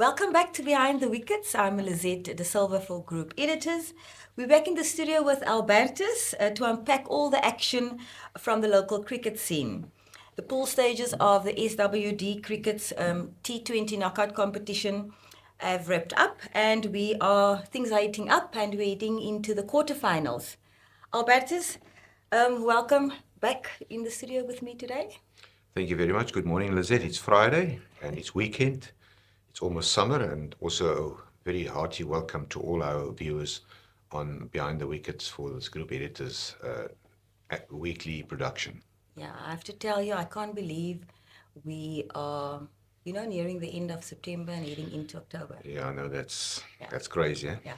Welcome back to Behind the Wickets. I'm Lizette, the Silva for Group Editors. We're back in the studio with Albertus to unpack all the action from the local cricket scene. The pool stages of the SWD Cricket's T20 knockout competition have wrapped up, and things are heating up, and we're heading into the quarterfinals. Albertus, welcome back in the studio with me today. Thank you very much. Good morning, Lizette. It's Friday and it's weekend. It's almost summer, and also a very hearty welcome to all our viewers on Behind the Wickets for this Group Editors weekly production. Yeah, I have to tell you, I can't believe we are, nearing the end of September and heading into October. Yeah, I know that's crazy, eh? Yeah.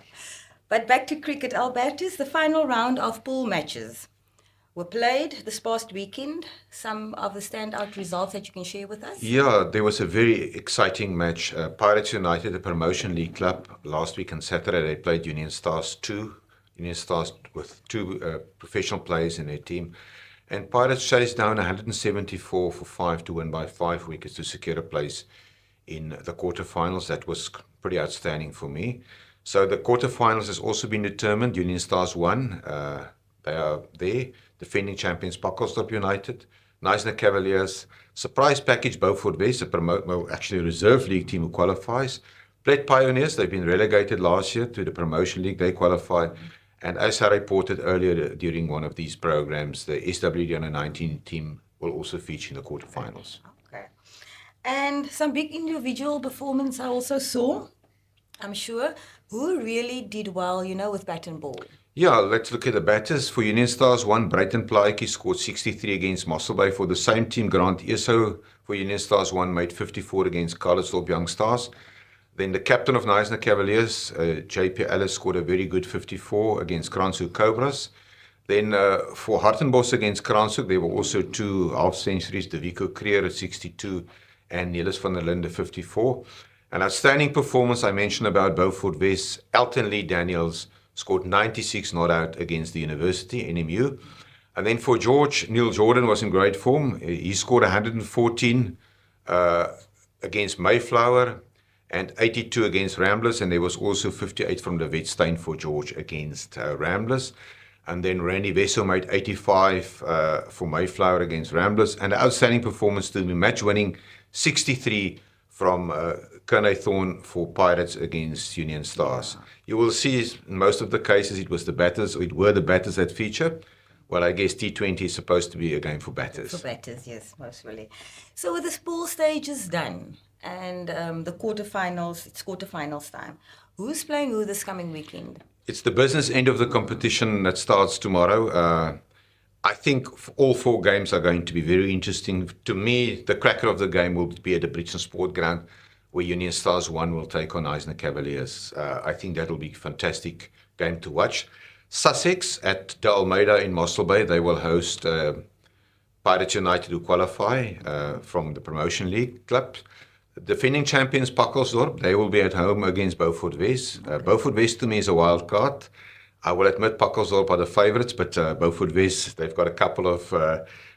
But back to cricket, Albertus, the final round of pool matches were played this past weekend. Some of the standout results that you can share with us? Yeah, there was a very exciting match. Pirates United, the Promotion League club, last week on Saturday, they played Union Stars 2. Union Stars with two professional players in their team. And Pirates chased down 174 for 5 to win by 5 wickets to secure a place in the quarterfinals. That was pretty outstanding for me. So the quarterfinals has also been determined. Union Stars won. They are there. Defending champions Pakkelsdorp United, Knysna Cavaliers, surprise package Beaufort West, actually a reserve league team who qualifies. Plett Pioneers, they've been relegated last year to the promotion league, they qualify. And as I reported earlier during one of these programs, the SWD under 19 team will also feature in the quarterfinals. Okay. And some big individual performance I also saw, I'm sure. Who really did well, with bat and ball? Yeah, let's look at the batters. For Union Stars, Breyten Plaatjie scored 63 against Mossel Bay. For the same team, Grant Eso for Union Stars made 54 against Calitzdorp Young Stars. Then the captain of Knysna Cavaliers, JP Ellis, scored a very good 54 against Kranshoek Cobras. Then for Hartenbos against Kranshoek, there were also two half centuries, Deviko Creer at 62 and Niels van der Linde 54. An outstanding performance I mentioned about Beaufort West, Elton Lee Daniels scored 96 not out against the University, NMU. And then for George, Neil Jordan was in great form. He scored 114 against Mayflower and 82 against Ramblers. And there was also 58 from the Wetstein for George against Ramblers. And then Randy Wessel made 85 for Mayflower against Ramblers. And an outstanding performance to be match-winning 63 from Kernay Thorne for Pirates against Union Stars. You will see in most of the cases it were the batters that feature. Well, I guess T20 is supposed to be a game for batters. For batters, yes, most really. So with the pool stages done and the quarterfinals, it's quarterfinals time. Who's playing who this coming weekend? It's the business end of the competition that starts tomorrow. I think all 4 games are going to be very interesting. To me, the cracker of the game will be at the Bridgton Sport Ground, where Union Stars 1 will take on Knysna Cavaliers. I think that'll be a fantastic game to watch. Sussex at De Almeida in Mossel Bay, they will host Pirates United who qualify from the Promotion League club. Defending champions Pakkelsdorp, they will be at home against Beaufort West. Beaufort West to me is a wild card. I will admit Pakkelsdorp are the favourites, but Beaufort West, they've got a couple of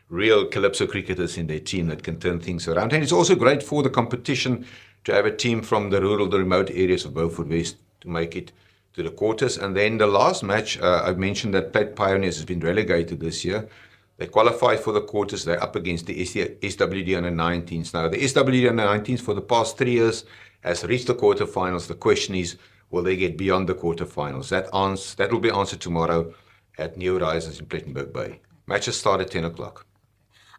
real calypso cricketers in their team that can turn things around. And it's also great for the competition to have a team from the remote areas of Beaufort West to make it to the quarters. And then the last match, I've mentioned that Plett Pioneers has been relegated this year. They qualified for the quarters. They're up against the SWD under 19s. Now, the SWD under 19s for the past 3 years has reached the quarterfinals. The question is, will they get beyond the quarterfinals? That will be answered tomorrow at New Horizons in Plettenberg Bay. Matches start at 10 o'clock.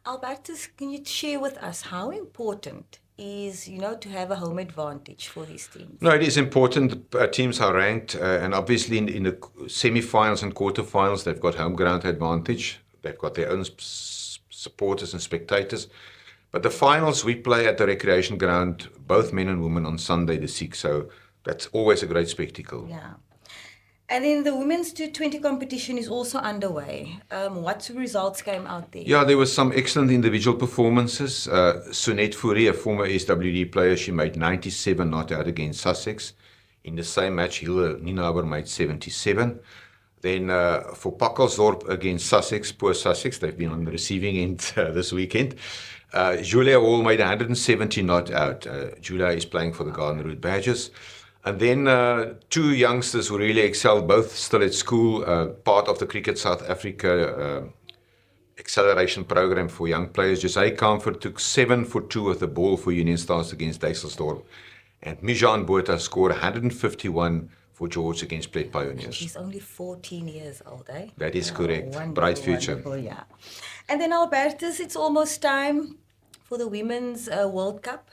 Albertus, can you share with us how important is, to have a home advantage for these teams? No, it is important. Teams are ranked, and obviously in the semi-finals and quarterfinals, they've got home ground advantage. They've got their own supporters and spectators. But the finals, we play at the recreation ground, both men and women, on Sunday the 6th. So that's always a great spectacle. Yeah. And then the women's T20 competition is also underway. What results came out there? Yeah, there were some excellent individual performances. Sunette Fourie, a former SWD player, she made 97 not out against Sussex. In the same match, Hilde Nienhauer made 77. Then for Pakkelsdorp against Sussex, poor Sussex, they've been on the receiving end this weekend. Julia Hall made 170 not out. Julia is playing for the Garden Route Badgers. And then two youngsters who really excelled, both still at school, part of the Cricket South Africa acceleration program for young players. Jose Comfort took 7 for 2 with the ball for Union Stars against Duisseldorp. And Mijan Botha scored 151 for George against Plett Pioneers. She's only 14 years old, eh? That is correct. Wonderful, Bright future. wonderful, yeah. And then, Albertus, it's almost time for the Women's World Cup.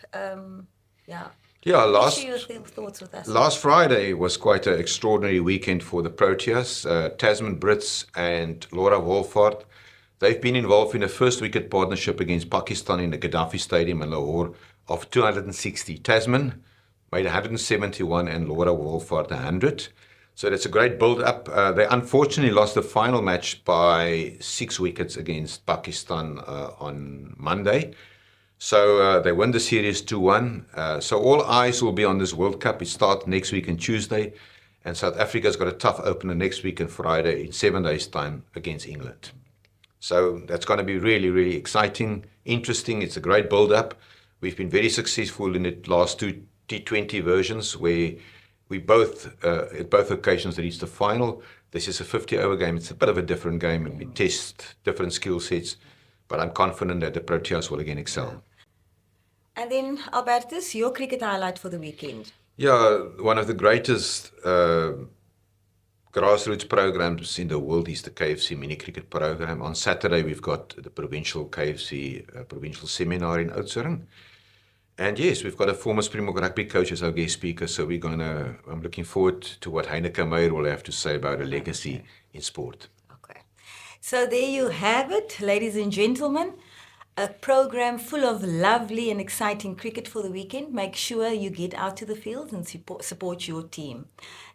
Yeah. Yeah, Share your thoughts with us. last Friday was quite an extraordinary weekend for the Proteas. Tasman Brits and Laura Wolfhard, they've been involved in a first wicket partnership against Pakistan in the Gaddafi Stadium in Lahore of 260. Tasman made 171 and Laura Wolfhard 100. So that's a great build-up. They unfortunately lost the final match by 6 wickets against Pakistan on Monday. So they won the series 2-1. So all eyes will be on this World Cup. It starts next week on Tuesday. And South Africa's got a tough opener next week on Friday in 7 days' time against England. So that's going to be really, really exciting, interesting. It's a great build-up. We've been very successful in the last 2 T20 versions where we both, at both occasions, reached the final. This is a 50-over game. It's a bit of a different game, and we test different skill sets. But I'm confident that the Proteas will again excel. And then, Albertus, your cricket highlight for the weekend. Yeah, one of the greatest grassroots programs in the world is the KFC mini cricket program. On Saturday, we've got the provincial KFC provincial seminar in Oudtshoorn. And yes, we've got a former Springbok rugby coach as our guest speaker, so I'm looking forward to what Heineke Meyer will have to say about a legacy in sport. Okay. So there you have it, ladies and gentlemen. A program full of lovely and exciting cricket for the weekend. Make sure you get out to the fields and support your team.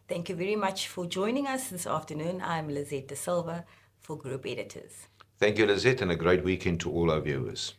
Thank you very much for joining us this afternoon. I'm Lizette de Silva for Group Editors. Thank you, Lizette, and a great weekend to all our viewers.